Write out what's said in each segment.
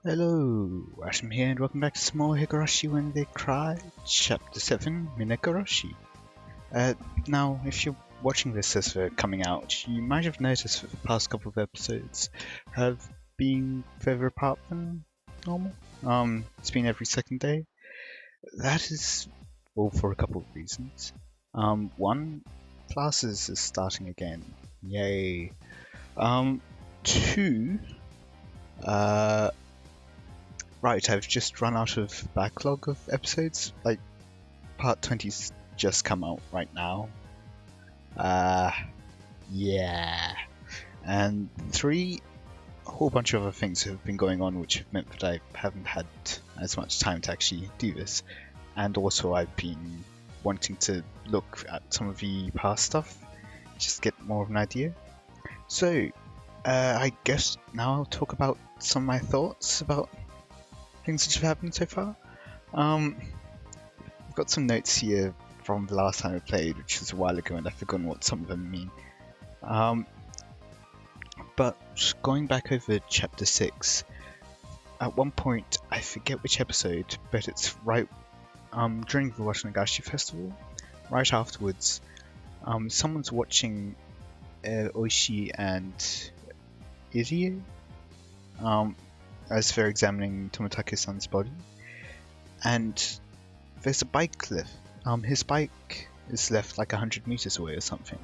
Hello, Watem here, and welcome back to some more Higurashi When They Cry, Chapter 7, Minagoroshi. Now, if you're watching this as they're coming out, you might have noticed that the past couple of episodes have been further apart than normal. It's been every second day. That is all for a couple of reasons. One, classes is starting again. Yay. Two, uh, right, I've just run out of backlog of episodes. Like, part 20's just come out right now. Uh, yeah. And three, a whole bunch of other things have been going on which have meant that I haven't had as much time to actually do this. And also I've been wanting to look at some of the past stuff, just get more of an idea. So, I guess now I'll talk about some of my thoughts about things that have happened so far. I've got some notes here from the last time I played, which was a while ago, and I've forgotten what some of them mean. But going back over chapter 6, at one point, I forget which episode, but it's right during the Minagoroshi festival, right afterwards, someone's watching Oishi and Irie as they're examining Tomotake's body, and there's a bike left. His bike is left like 100 meters away or something.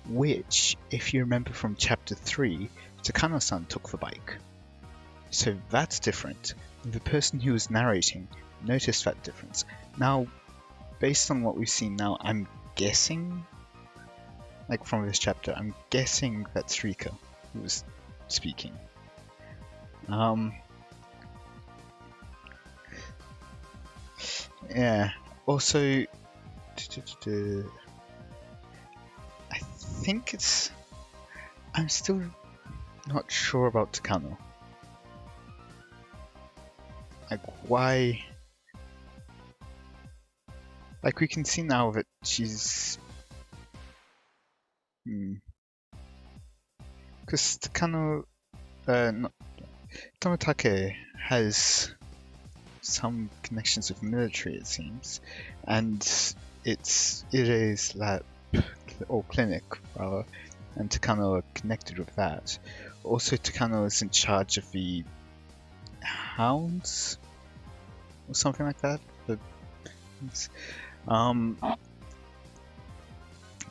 Which, if you remember from chapter 3, Takano-san took the bike. So that's different. The person who was narrating noticed that difference. Now, based on what we've seen now, I'm guessing, like from this chapter, I'm guessing that's Rika who was speaking. Yeah. Also, I think it's. I'm still not sure about Takano. Like, why? Like, we can see now that she's. Because Takano. Not, Tomotake has some connections with military, it seems, and it's Ire's lab, or clinic, rather, and Takano are connected with that. Also, Takano is in charge of the hounds, or something like that.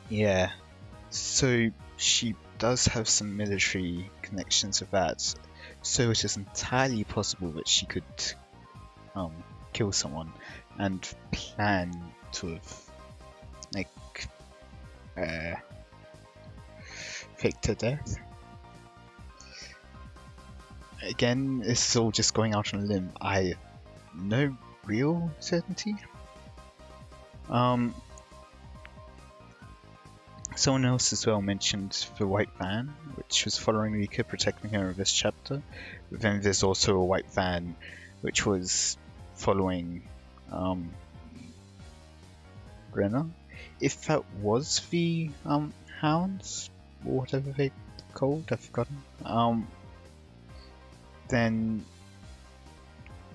Yeah, so she does have some military connections with that, so it is entirely possible that she could kill someone and plan to have, like, faked her death. Again, this is all just going out on a limb. I have no real certainty. Someone else as well mentioned the white van, which was following Rika, protecting her in this chapter. But then there's also a white van which was following Renner. If that was the hounds, or whatever they called, I've forgotten. Then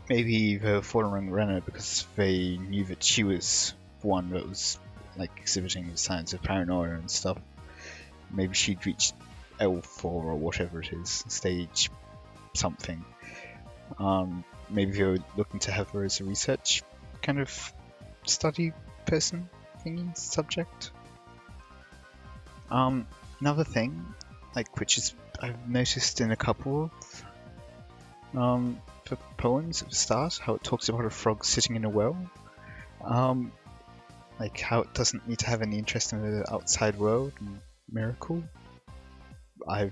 maybe they were following Renner because they knew that she was the one that was like exhibiting signs of paranoia and stuff. Maybe she'd reached L4 or whatever it is, stage something. Maybe they were looking to have her as a research kind of study person thingy subject. Another thing, like, which is I've noticed in a couple of the poems at the start, how it talks about a frog sitting in a well. Like how it doesn't need to have any interest in the outside world and miracle. I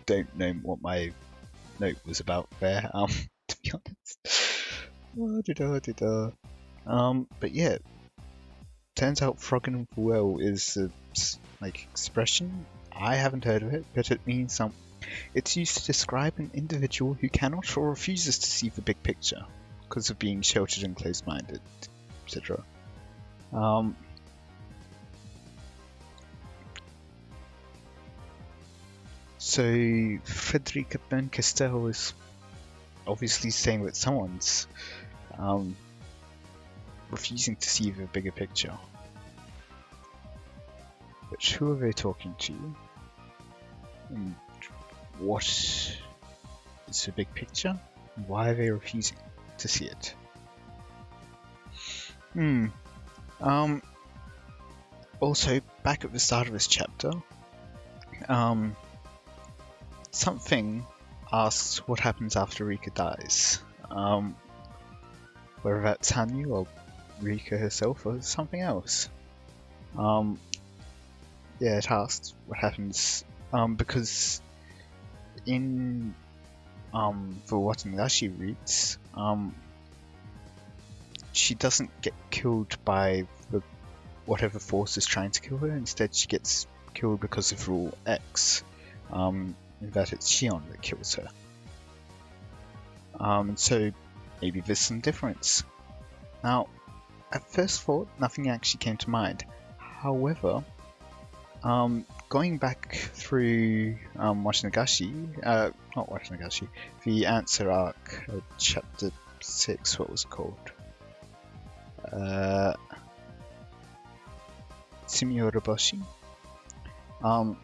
don't know what my note was about there, to be honest. But yeah, turns out frog in the well is a like expression. I haven't heard of it, but it means it's used to describe an individual who cannot or refuses to see the big picture because of being sheltered and closed-minded, etc. So Frederica Bern Castell is obviously saying that someone's refusing to see the bigger picture. But who are they talking to? And what is the big picture? And why are they refusing to see it? Also, back at the start of this chapter, something asks what happens after Rika dies. Whether that's Hanyu or Rika herself or something else. Yeah, it asks what happens, because in the Watem reads, she doesn't get killed by whatever force is trying to kill her. Instead, she gets killed because of Rule X, in that it's Shion that kills her. And so maybe there's some difference. Now, at first thought, nothing actually came to mind. However, going back through the answer arc, chapter 6, what was it called? Sumiyoruboshi? No,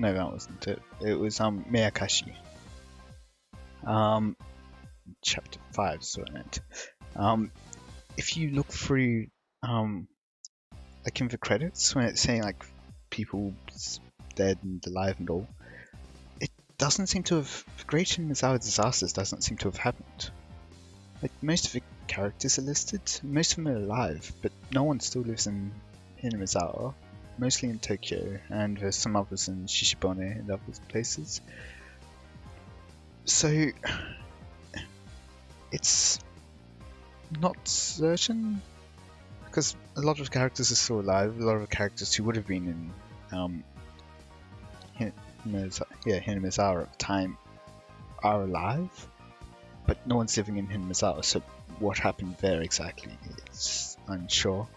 that wasn't it. It was Miyakashi. Chapter 5 is what I meant. If you look through, like in the credits, when it's saying like people dead and alive and all, it doesn't seem to have, the Great Hinamizawa disasters doesn't seem to have happened. Like most of the characters are listed, most of them are alive, but no one still lives in Hinamizawa, mostly in Tokyo, and there's some others in Shishibone and other places. So it's not certain, because a lot of characters are still alive, a lot of characters who would have been in Hinamizawa at the time are alive, but no one's living in Hinamizawa, so what happened there exactly is unsure.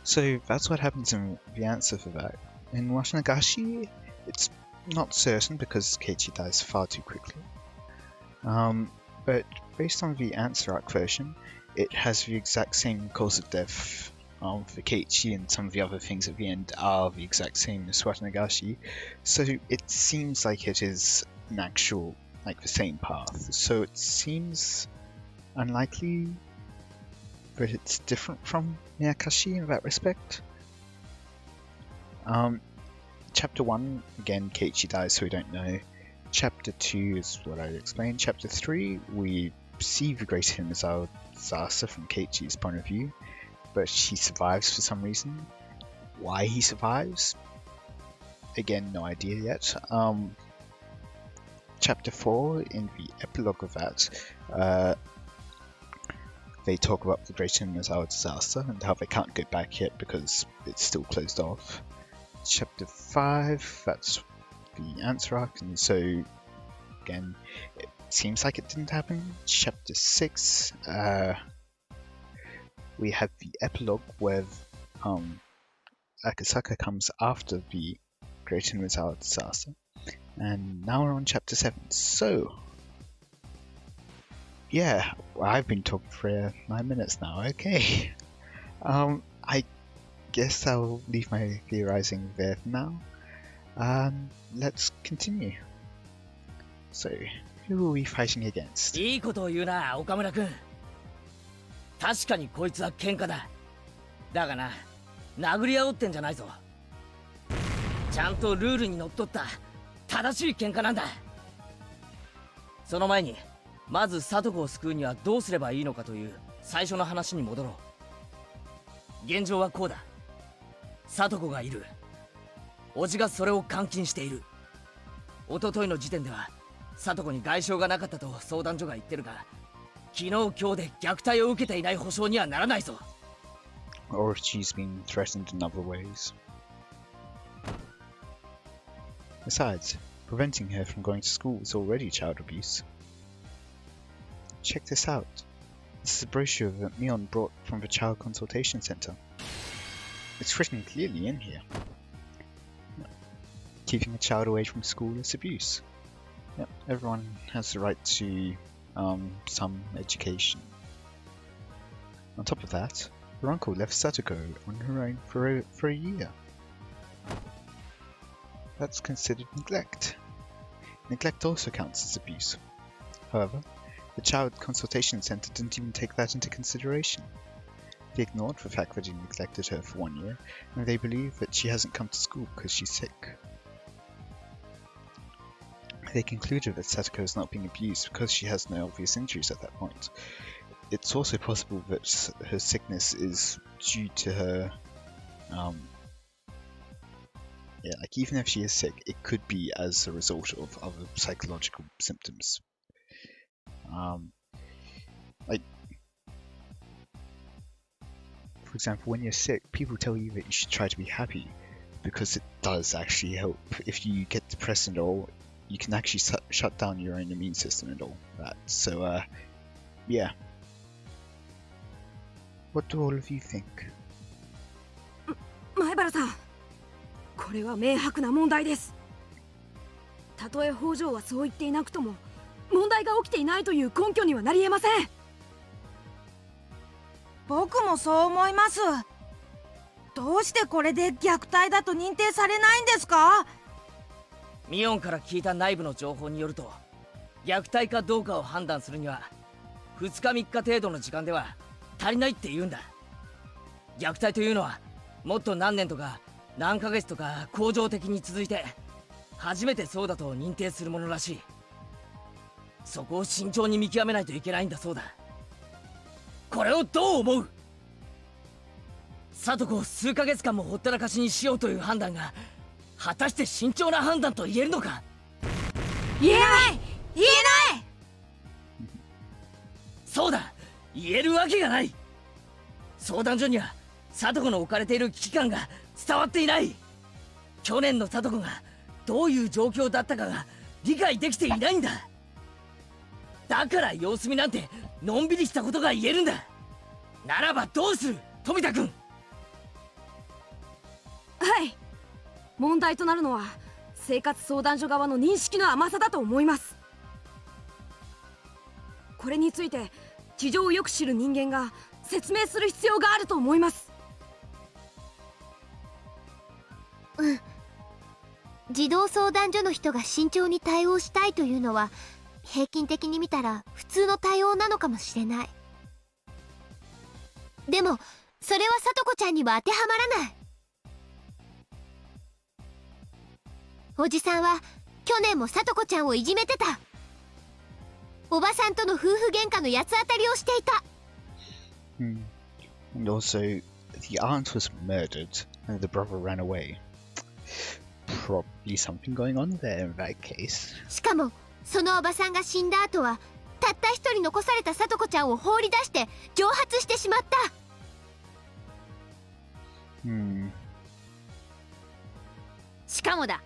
So that's what happens in the answer for that. In Watanagashi, it's not certain because Keiichi dies far too quickly. But based on the answer arc version, it has the exact same cause of death for Keiichi, and some of the other things at the end are the exact same as Watanagashi. So it seems like it is an actual, like the same path. So it seems unlikely that it's different from Miyakashi in that respect. Chapter 1, again, Keiichi dies, so we don't know. Chapter 2 is what I explained. Chapter 3, we see the Great Hinamizawa disaster from Keiichi's point of view, but he survives for some reason. Why he survives? Again, no idea yet. Chapter 4, in the epilogue of that, they talk about the Great Hinamizawa disaster and how they can't go back yet because it's still closed off. Chapter 5, that's the answer arc, and so again, it seems like it didn't happen. Chapter 6, we have the epilogue where Akasaka comes after the Great Hinamizawa disaster, and now we're on chapter 7. So yeah, well, I've been talking for 9 minutes now. Okay, I guess I'll leave my theorizing there for now. Let's continue. So, who are we fighting against? いいことを言うな、岡村君。確かにこいつは喧嘩だ。だがな、殴り合おうってんじゃないぞ。ちゃんとルールにのっとった正しい喧嘩なんだ。その前に、まず聡子を救うにはどうすればいいのかという最初の話に戻ろう。現状はこうだ。聡子がいる。叔父がそれを監禁している。一昨日の時点では聡子に外傷がなかったと相談所が言ってるが、昨日今日で虐待を受けていない保証にはならないぞ。Or if she's been threatened in other ways. Besides, preventing her from going to school is already child abuse. Check this out. This is a brochure that Mion brought from the Child Consultation Center. It's written clearly in here. keeping a child away from school is abuse. Yep, everyone has the right to some education. On top of that, her uncle left Satoko on her own for a year. That's considered neglect. Neglect also counts as abuse. However, the Child Consultation Center didn't even take that into consideration. They ignored the fact that he neglected her for 1 year, and they believe that she hasn't come to school because she's sick. They concluded that Satoko is not being abused because she has no obvious injuries at that point. It's also possible that her sickness is due to her, like even if she is sick, it could be as a result of other psychological symptoms. For example, when you're sick, people tell you that you should try to be happy because it does actually help. If you get depressed and all, you can actually shut down your own immune system and all that. So, yeah. What do all of you think? 前原さん、これは明白な問題です。たとえ北条はそう言っていなくとも、問題が起きていないという根拠にはなり得ません。僕もそう思います。どうしてこれで虐待だと認定されないんですか？ミオンから聞いた内部の情報によると、虐待かどうかを判断するには2日3日程度の時間では足りないって言うんだ。虐待というのはもっと何年とか何ヶ月とか恒常的に続いて初めてそうだと認定するものらしい。そこを慎重に見極めないといけないんだそうだ。これをどう思う？聡子を数ヶ月間もほったらかしにしようという判断が果たして慎重な判断と言えるのか？言えない！言えない！そうだ、言えるわけがない。相談所には聡子の置かれている危機感が伝わっていない。去年の聡子がどういう状況だったかが理解できていないんだ。だから様子見なんてのんびりしたことが言えるんだ。ならばどうする、富田君？はい、問題となるのは生活相談所側の認識の甘さだと思います。これについて事情をよく知る人間が説明する必要があると思います。うん、児童相談所の人が慎重に対応したいというのは平均的に見たら普通の対応なのかもしれない。でもそれは聡子ちゃんには当てはまらない。おじさんは去年も聡子ちゃんをいじめてた。おばさんとの夫婦喧嘩の八つ当たりをしていた。And also, the aunt was murdered and the brother ran away. Probably something going on there in that case. しかもそのおばさんが死んだ後はたった一人残された聡子ちゃんを放り出して蒸発してしまった。しかもだ、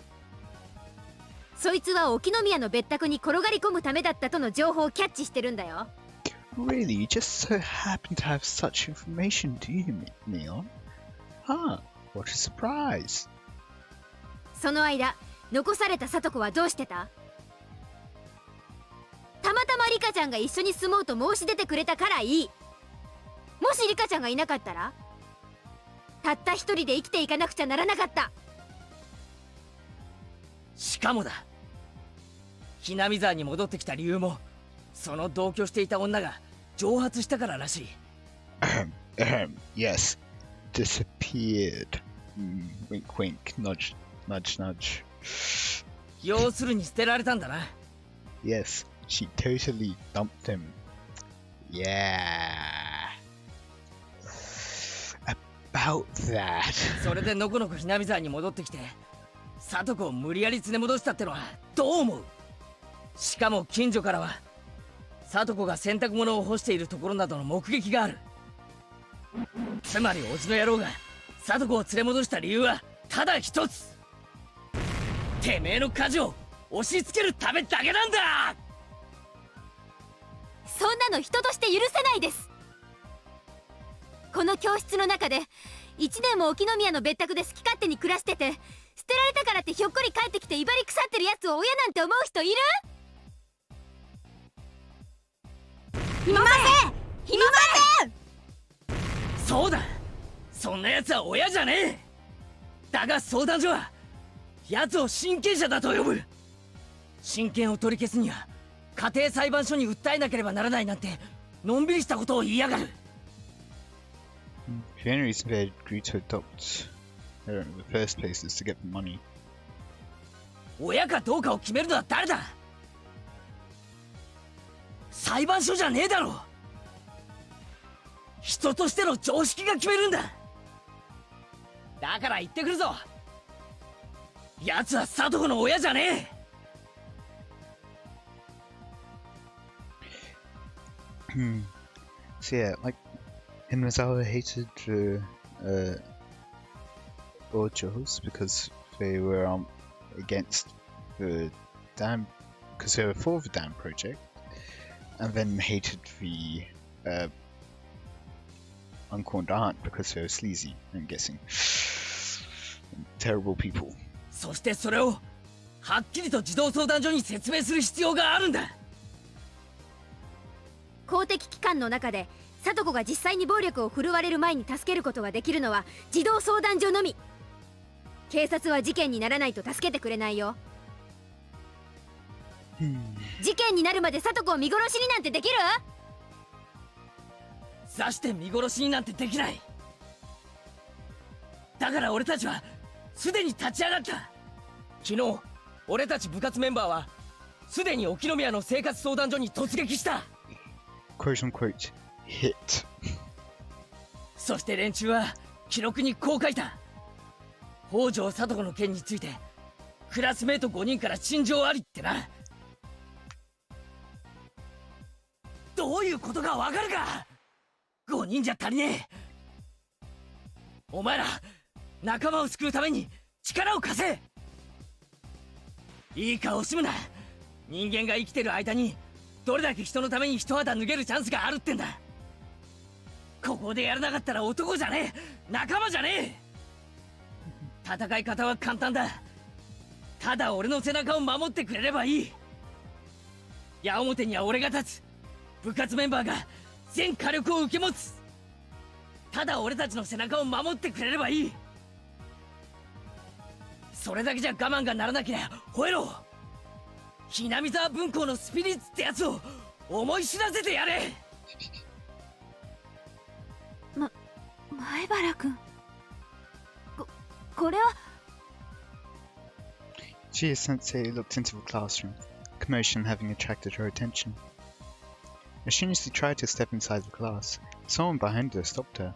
そいつは沖宮の別宅に転がり込むためだったとの情報をキャッチしてるんだよ。Really? You just so happen to have such information, do you, Neon? Huh, what a surprise. その間残された聡子はどうしてた？たまたまリカちゃんが一緒に住もうと申し出てくれたからいい。もしリカちゃんがいなかったらたった一人で生きていかなくちゃならなかった。しかもだ、ひなみ沢に戻ってきた理由もその同居していた女が蒸発したかららしい。Yes, disappeared. Wink wink, nudge nudge nudge. 要するに捨てられたんだな。Yes, she totally dumped him. Yeah. About that. それでのこのこひなみ沢に戻ってきて聡子を無理やり連れ戻したってのはどう思う？しかも近所からは聡子が洗濯物を干しているところなどの目撃がある。つまりおじの野郎が聡子を連れ戻した理由はただ一つ。てめえの家事を押し付けるためだけなんだ。そんなの人として許せないです。この教室の中で1年も沖宮の別宅で好き勝手に暮らしてて、捨てられたからってひょっこり帰ってきて威張り腐ってるやつを親なんて思う人いる？いません、いません。そうだ、そんなやつは親じゃねえ。だが相談所はやつを親権者だと呼ぶ。親権を取り消すには家庭裁判所に訴えなければならないなんてのんびりしたことを言いやがる。 The only reason they agreed to adopt her in the first place is to get the money. 親かどうかを決めるのは誰だ？裁判所じゃねえだろ。人としての常識が決めるんだ。だから言ってくるぞ、奴は貞子の親じゃねえ。So yeah, like Hinmazawa hated Ojos because they were against the dam, because they were for the dam project, and then hated the uncle and aunt because they were sleazy, I'm guessing. Terrible people. そしてそれをはっきりと児童相談所に説明する必要があるんだ。公的機関の中で聡子が実際に暴力を振るわれる前に助けることができるのは児童相談所のみ。警察は事件にならないと助けてくれないよ。事件になるまで聡子を見殺しになんてできる？刺して見殺しになんてできない。だから俺たちはすでに立ち上がった。昨日俺たち部活メンバーはすでに沖宮の生活相談所に突撃した。Quote unquote hit. そして連中は記録にこう書いた。北条聡子の件についてクラスメート5人から陳情ありってな。どういうことかわかるか？5人じゃ足りねえ。お前ら仲間を救うために力を貸せ。いいか惜しむな。人間が生きてる間にどれだけ人のために一肌脱げるチャンスがあるってんだ。ここでやらなかったら男じゃねえ、仲間じゃねえ。戦い方は簡単だ。ただ俺の背中を守ってくれればいい。矢面には俺が立つ。部活メンバーが全火力を受け持つ。ただ俺たちの背中を守ってくれればいい。それだけじゃ我慢がならなきゃ吠えろ。ひなみ沢分校のスピリッツってやつを思い知らせてやれ。前原君、これは。Chie Sensei looked into the classroom, commotion having attracted her attention. As soon as she tried to step inside the class, someone behind her stopped her.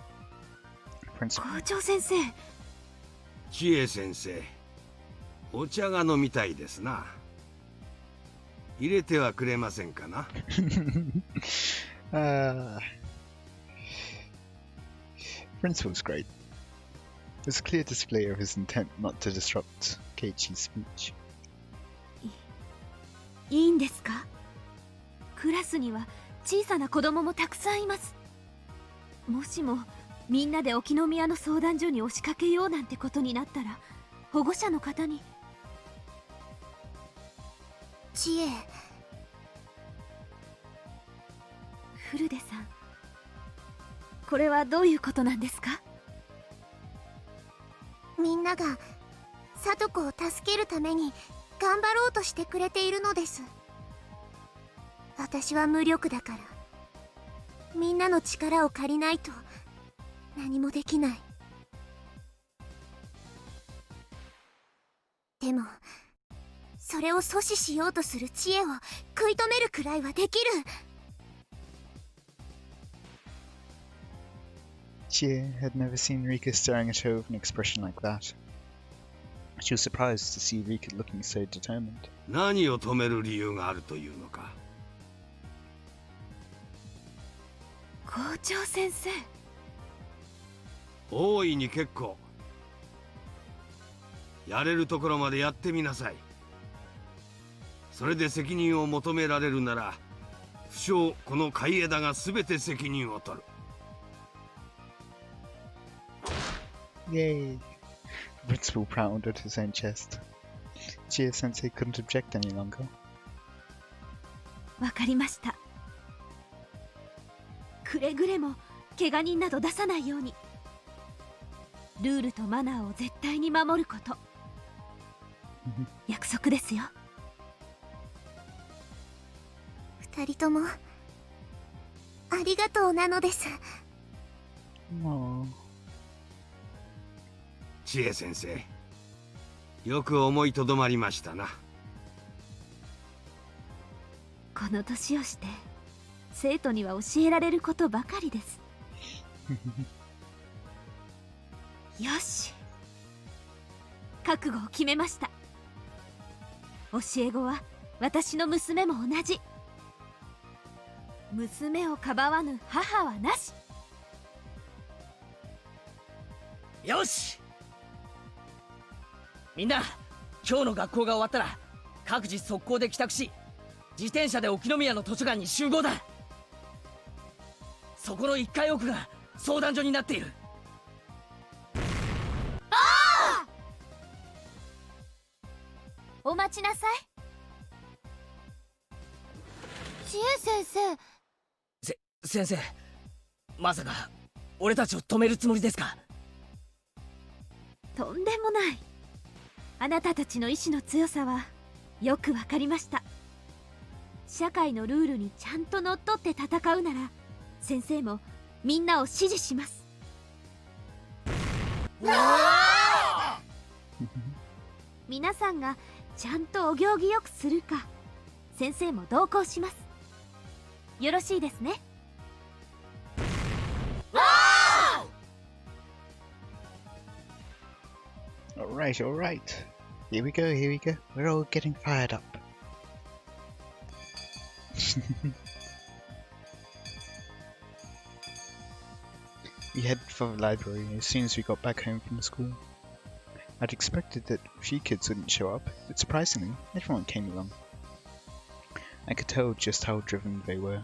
Principal. 校長先生。千恵先生、お茶が飲みたいですな。入れてはくれませんかな。Principal's great. It was a clear display of his intent not to disrupt Keiichi's speech. いいんですか？クラスには小さな子供もたくさんいます。もしもみんなで沖宮の相談所に押しかけようなんてことになったら保護者の方に。知恵。古出さん、これはどういうことなんですか？みんなが聡子を助けるために頑張ろうとしてくれているのです。私は無力だからみんなの力を借りないと何もできない。でもそれを阻止しようとする知恵を食い止めるくらいはできる。Chie had never seen Rika staring at her with an expression like that. She was surprised to see Rika looking so determined. 何を止める理由があるというのか。校長先生。大いに結構。やれるところまでやってみなさい。それで責任を求められるなら、不詳この海枝が全て責任を取る。Yay! The principal pounded his own chest. Chia Sensei couldn't object any longer. わかりました。くれぐれも怪我人など出さないように。ルールとマナーを絶対に守ること。約束ですよ。二人ともありがとうなのです。千恵先生、よく思いとどまりましたな。この年をして生徒には教えられることばかりです。よし、覚悟を決めました。教え子は私の娘も同じ。娘をかばわぬ母はなし。よし、みんな今日の学校が終わったら各自速攻で帰宅し、自転車で沖宮の図書館に集合だ。そこの1階奥が相談所になっている。お待ちなさい。千恵先生。先生、まさか俺たちを止めるつもりですか？とんでもない。あなたたちの意志の強さはよくわかりました。社会のルールにちゃんとのっとって戦うなら、先生もみんなを支持します。皆さんがちゃんとお行儀よくするか、先生も同行します。よろしいですね。Alright, alright. Here we go, here we go. We're all getting fired up. We headed for the library as soon as we got back home from school. I'd expected that a few kids wouldn't show up, but surprisingly, everyone came along. I could tell just how driven they were.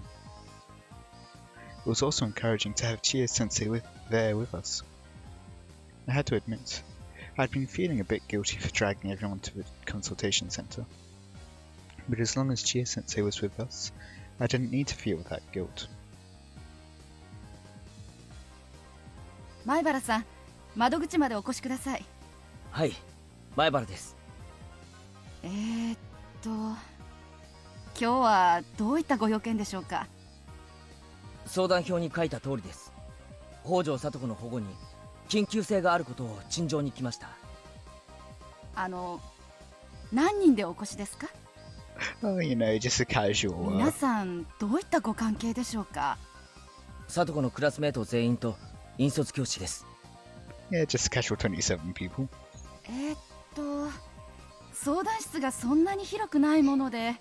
It was also encouraging to have Chia-sensei there with us. I had to admit, I'd been feeling a bit guilty for dragging everyone to the consultation center. But as long as Chia-sensei was with us, I didn't need to feel that guilt. 前原さん、窓口までお越しください。はい、前原です。今日はどういったご用件でしょうか？相談表に書いた通りです。北条聡子の保護に緊急性があることを陳情に来ました。何人でお越しですか？ Oh, you know, just a casual. 皆さんどういったご関係でしょうか？聡子のクラスメート全員と引率教師です。Yeah, just casual 27 people. 相談室がそんなに広くないもので、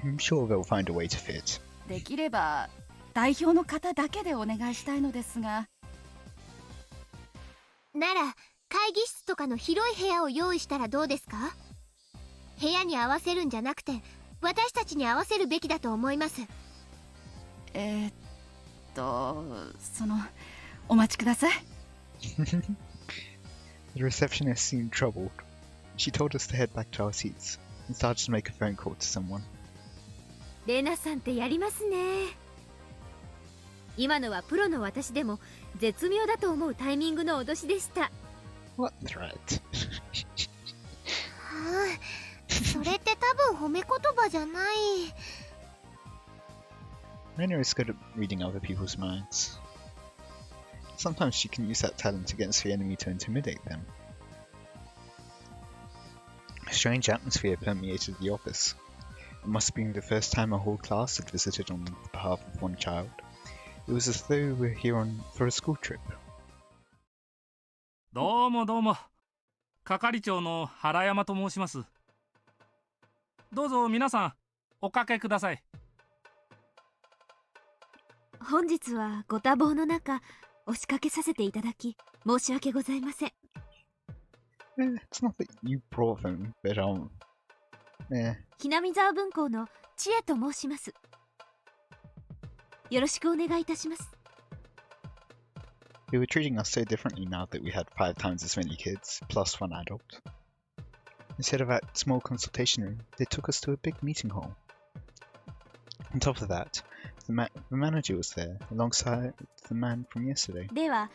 I'm sure they'll find a way to fit. できれば代表の方だけでお願いしたいのですが。なら会議室とかの広い部屋を用意したらどうですか？部屋に合わせるんじゃなくて私たちに合わせるべきだと思います。お待ちください。The receptionist seemed troubled. She told us to head back to our seats and started to make a phone call to someone. レナさんってやりますね。今のはプロの私でも絶妙だと思うタイミングの脅しでした。What threat? それって多分褒め言葉じゃない。Rena is good at reading other people's minds. Sometimes she can use that talent against the enemy to intimidate them. A strange atmosphere permeated the office. It must have been the first time a whole class had visited on behalf of one child. It was as though we were here for a school trip. どうもどうも、係長の原山と申します。どうぞ皆さんおかけください。本日はご多忙の中押しかけさせていただき申し訳ございません。It's not that you brought them, butひなみ沢文庫の千恵と申します。よろしくお願いいたします。They were treating us so differently now that we had 5 times as many kids, plus 1 adult. Instead of that small consultation room, they took us to a big meeting hall. On top of that, the manager was there, alongside the man from yesterday. では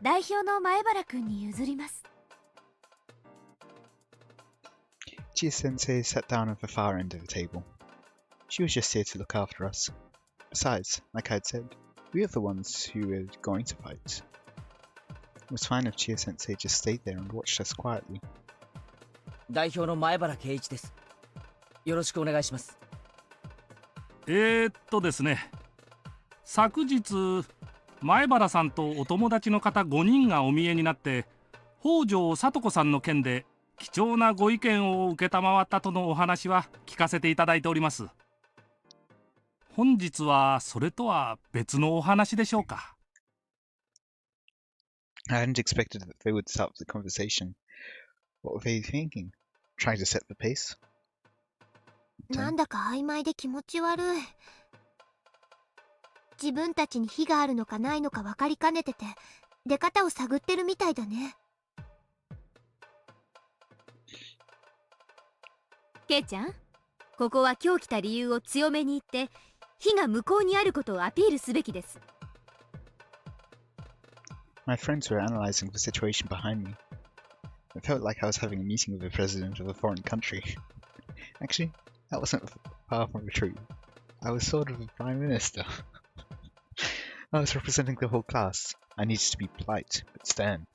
代表の前原くんに譲ります。Chia-sensei sat down at the far end of the table. She was just here to look after us. Besides, like I had said, we are the ones who were going to fight. It was fine if Chia-sensei just stayed there and watched us quietly. 代表の前原圭一です。よろしくお願いします。ですね、昨日前原さんとお友達の方5人がお見えになって北条聡子さんの件で貴重なご意見を承ったとのお話は聞かせていただいております。本日はそれとは別のお話でしょうか。I hadn't expected that they would start the conversation. What were they thinking? Trying to set the pace? なんだか曖昧で気持ち悪い。自分たちに非があるのかないのか分かりかねてて、出方を探ってるみたいだね。ケイちゃん、ここは今日来た理由を強めに言って、非が向こうにあることをアピールすべきです。My friends were analyzing the situation behind me. It felt like I was having a meeting with the president of a foreign country. Actually, that wasn't far from the truth. I was sort of the prime minister. I was representing the whole class. I needed to be polite, but stern.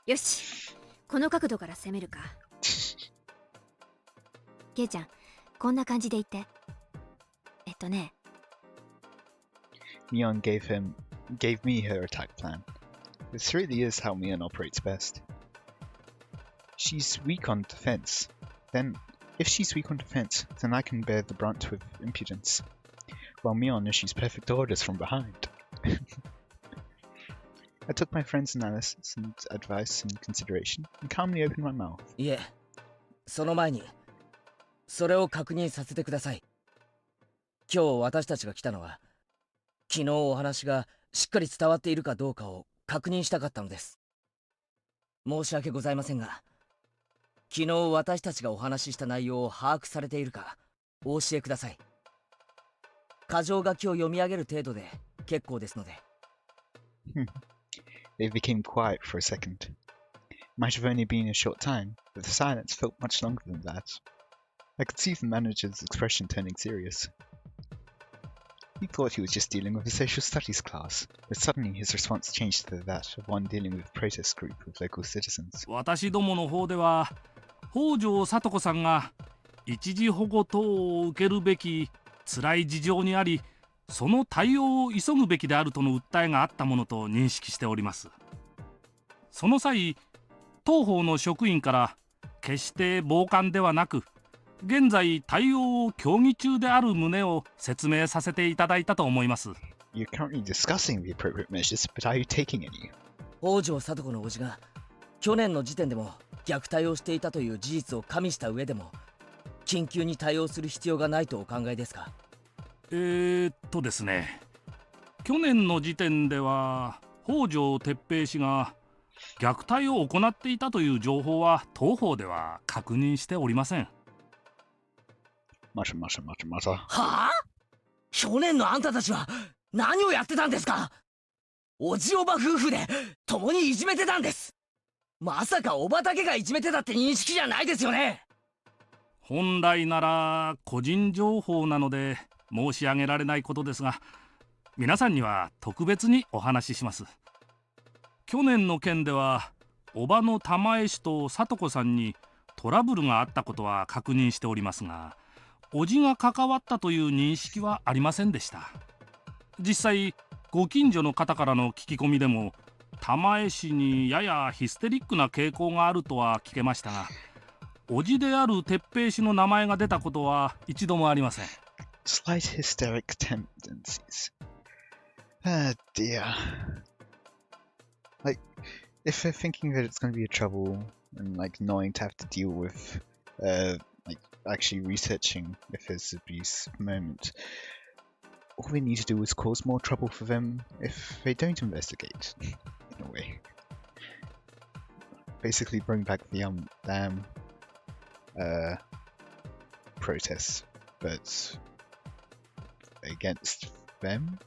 よし、この角度から攻めるか。ケイちゃん、こんな感じで言って。Mion gave me her attack plan. This really is how Mion operates best. She's weak on defense. If she's weak on defense, then I can bear the brunt with impudence. While Mion issues perfect orders from behind. I took my friend's analysis and advice in consideration and calmly opened my mouth. いえ、その前にそれを確認させてください。今日私たちが来たのは、昨日お話がしっかり伝わっているかどうかを確認したかったのです。申し訳ございませんが、昨日私たちがお話しした内容を把握されているかお教えください。箇条書きを読み上げる程度で結構ですので。They became quiet for a second. Might have only been a short time, but the silence felt much longer than that. I could see the manager's expression turning serious. He thought he was just dealing with a social studies class, but suddenly his response changed to that of one dealing with a protest group of local citizens. 私どもの方では北条聡子さんが一時保護等を受けるべき辛い事情にあり、その対応を急ぐべきであるとの訴えがあったものと認識しております。その際、当方の職員から決して傍観ではなく、現在対応を協議中である旨を説明させていただいたと思います。You're currently discussing the appropriate measures, but are you taking any? 北条聡子の叔父が去年の時点でも虐待をしていたという事実を加味した上でも緊急に対応する必要がないとお考えですか。ですね、去年の時点では北条哲平氏が虐待を行っていたという情報は当方では確認しておりません。また。はあ？去年のあんたたちは何をやってたんですか？おじおば夫婦で共にいじめてたんです。まさかおばだけがいじめてたって認識じゃないですよね。本来なら個人情報なので申し上げられないことですが、皆さんには特別にお話しします。去年の件ではおばの玉江氏と聡子さんにトラブルがあったことは確認しておりますが、叔父が関わったという認識はありませんでした。実際ご近所の方からの聞き込みでも玉江氏にややヒステリックな傾向があるとは聞けましたが、叔父である哲平氏の名前が出たことは一度もありません。Slight hysteric tendencies. Ah, dear. Like, if they're thinking that it's going to be a trouble and like annoying to have to deal with, like actually researching if there's abuse at the moment, all they need to do is cause more trouble for them if they don't investigate, in a way. basically bring back the damn protests, but against them.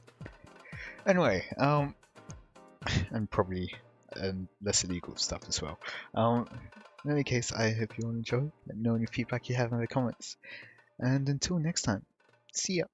Anyway, and probably less illegal stuff as well. In any case, I hope you all enjoy. Let me know any feedback you have in the comments. And until next time, see ya.